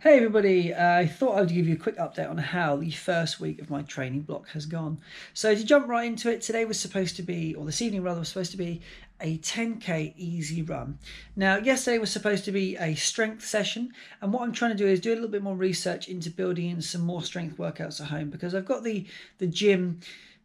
Hey everybody, I thought I would give you a quick update on how the first week of my training block has gone. So to jump right into it, today was supposed to be, or this evening rather, was supposed to be a 10k easy run. Now yesterday was supposed to be a strength session, and what I'm trying to do is do a little bit more research into building in some more strength workouts at home, because I've got the gym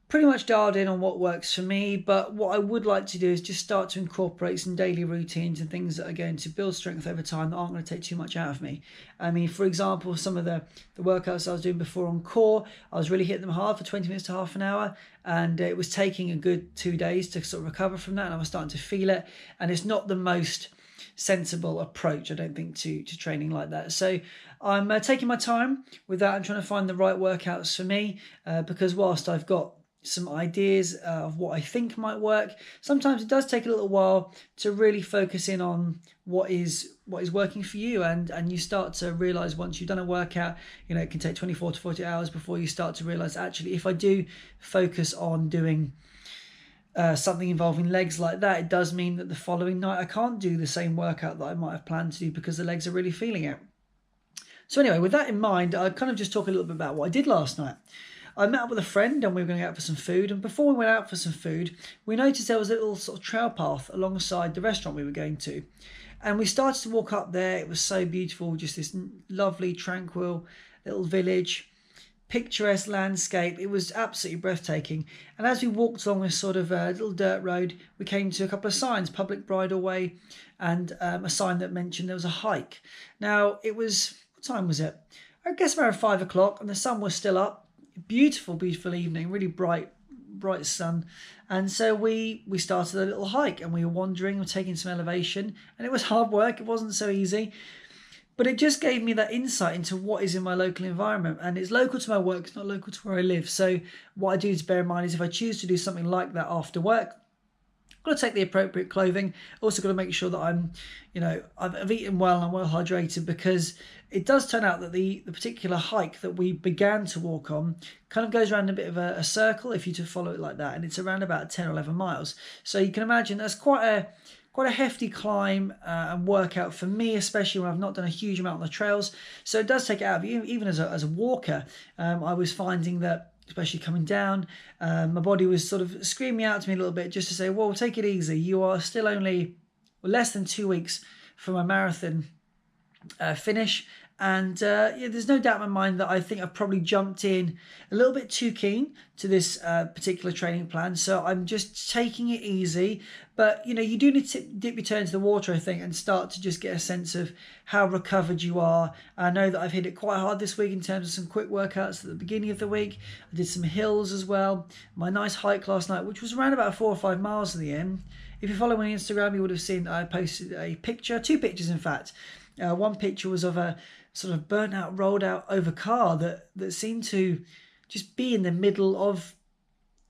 pretty much dialed in on what works for me, but what I would like to do is just start to incorporate some daily routines and things that are going to build strength over time that aren't going to take too much out of me. I mean, for example, some of the workouts I was doing before on core, I was really hitting them hard for 20 minutes to half an hour, and it was taking a good 2 days to sort of recover from that, and I was starting to feel it, and it's not the most sensible approach, I don't think, to training like that. So I'm taking my time with that and trying to find the right workouts for me, because whilst I've got some ideas of what I think might work, sometimes it does take a little while to really focus in on what is working for you, and you start to realize once you've done a workout, it can take 24 to 40 hours before you start to realize, actually, if I do focus on doing something involving legs like that, it does mean that the following night I can't do the same workout that I might have planned to do because the legs are really feeling it. So anyway, with that in mind, I'll kind of just talk a little bit about what I did last night. I met up with a friend and we were going out for some food, and before we went out for some food, we noticed there was a little sort of trail path alongside the restaurant we were going to, and we started to walk up there. It was so beautiful, just this lovely, tranquil little village, picturesque landscape. It was absolutely breathtaking. And as we walked along this sort of little dirt road, we came to a couple of signs: public bridleway, and a sign that mentioned there was a hike. Now, it was, what time was it? I guess around 5 o'clock, and the sun was still up. Beautiful evening, really bright sun. And so we started a little hike, and we were wandering, we were taking some elevation, and it was hard work. It wasn't so easy, but it just gave me that insight into what is in my local environment, and it's local to my work, it's not local to where I live. So what I do to bear in mind is, if I choose to do something like that after work, I've got to take the appropriate clothing. Also got to make sure that I've eaten well and I'm well hydrated, because it does turn out that the particular hike that we began to walk on kind of goes around a bit of a circle if you to follow it like that, and it's around about 10 or 11 miles. So you can imagine that's quite a hefty climb and workout for me, especially when I've not done a huge amount on the trails. So it does take it out of you. Even as a walker, I was finding that, especially coming down, my body was sort of screaming out to me a little bit, just to say, well, take it easy. You are still only less than 2 weeks from a marathon finish. And there's no doubt in my mind that I think I've probably jumped in a little bit too keen to this particular training plan. So I'm just taking it easy. But, you do need to dip your toe into the water, I think, and start to just get a sense of how recovered you are. I know that I've hit it quite hard this week in terms of some quick workouts at the beginning of the week. I did some hills as well. My nice hike last night, which was around about 4 or 5 miles in the end. If you follow me on Instagram, you would have seen I posted a picture, 2 pictures in fact. One picture was of a sort of burnt out, rolled out over car that seemed to just be in the middle of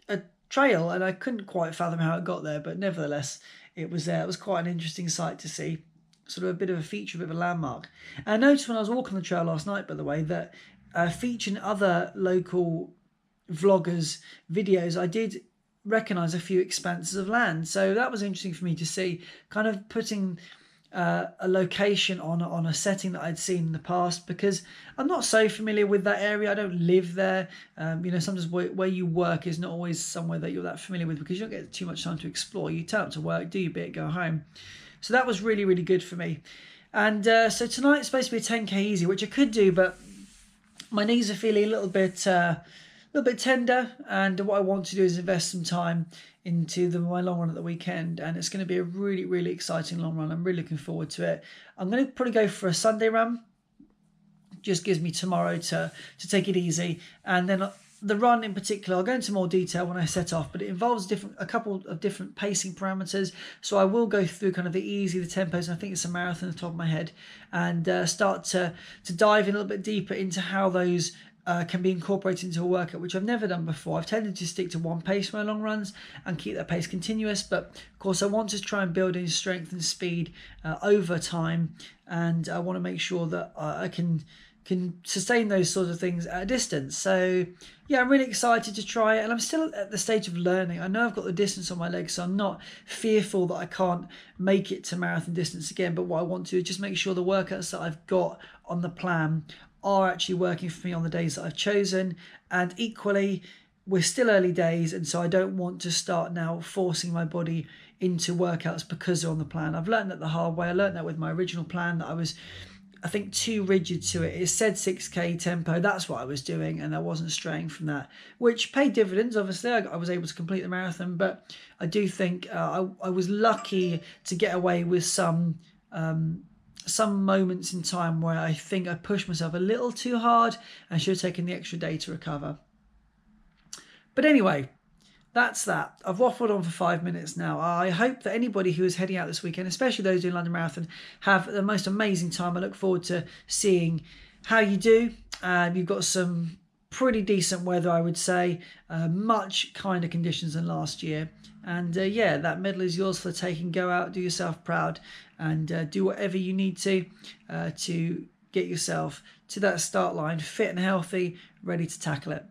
a trail, and I couldn't quite fathom how it got there, but nevertheless, it was there. It was quite an interesting sight to see, sort of a bit of a feature, a bit of a landmark. And I noticed when I was walking the trail last night, by the way, that featuring other local vloggers' videos, I did recognise a few expanses of land. So that was interesting for me to see, kind of putting a location on a setting that I'd seen in the past, because I'm not so familiar with that area. I don't live there. Sometimes where you work is not always somewhere that you're that familiar with, because you don't get too much time to explore. You turn up to work, do your bit, go home. So that was really, really good for me. And so tonight's supposed to be a 10k easy, which I could do, but my knees are feeling a little bit tender, and what I want to do is invest some time into my long run at the weekend, and it's going to be a really, really exciting long run. I'm really looking forward to it. I'm going to probably go for a Sunday run. Just gives me tomorrow to take it easy, and then the run in particular, I'll go into more detail when I set off, but it involves a couple of different pacing parameters. So I will go through kind of the easy, the tempos, and I think it's a marathon at the top of my head, and start to dive in a little bit deeper into how those can be incorporated into a workout, which I've never done before. I've tended to stick to one pace for my long runs and keep that pace continuous, but of course I want to try and build in strength and speed over time, and I want to make sure that I can can sustain those sorts of things at a distance. So yeah, I'm really excited to try it, and I'm still at the stage of learning. I know I've got the distance on my legs, so I'm not fearful that I can't make it to marathon distance again. But what I want to do is just make sure the workouts that I've got on the plan are actually working for me on the days that I've chosen. And equally, we're still early days, and so I don't want to start now forcing my body into workouts because they're on the plan. I've learned that the hard way. I learned that with my original plan, that I was, I think, too rigid to it. It said 6K tempo. That's what I was doing, and I wasn't straying from that, which paid dividends. Obviously, I was able to complete the marathon, but I do think I was lucky to get away with some moments in time where I think I pushed myself a little too hard and should have taken the extra day to recover. But anyway, that's that. I've waffled on for 5 minutes now. I hope that anybody who is heading out this weekend, especially those doing London Marathon, have the most amazing time. I look forward to seeing how you do. You've got some pretty decent weather, I would say. Much kinder conditions than last year. And yeah, that medal is yours for the taking. Go out, do yourself proud, and do whatever you need to get yourself to that start line, fit and healthy, ready to tackle it.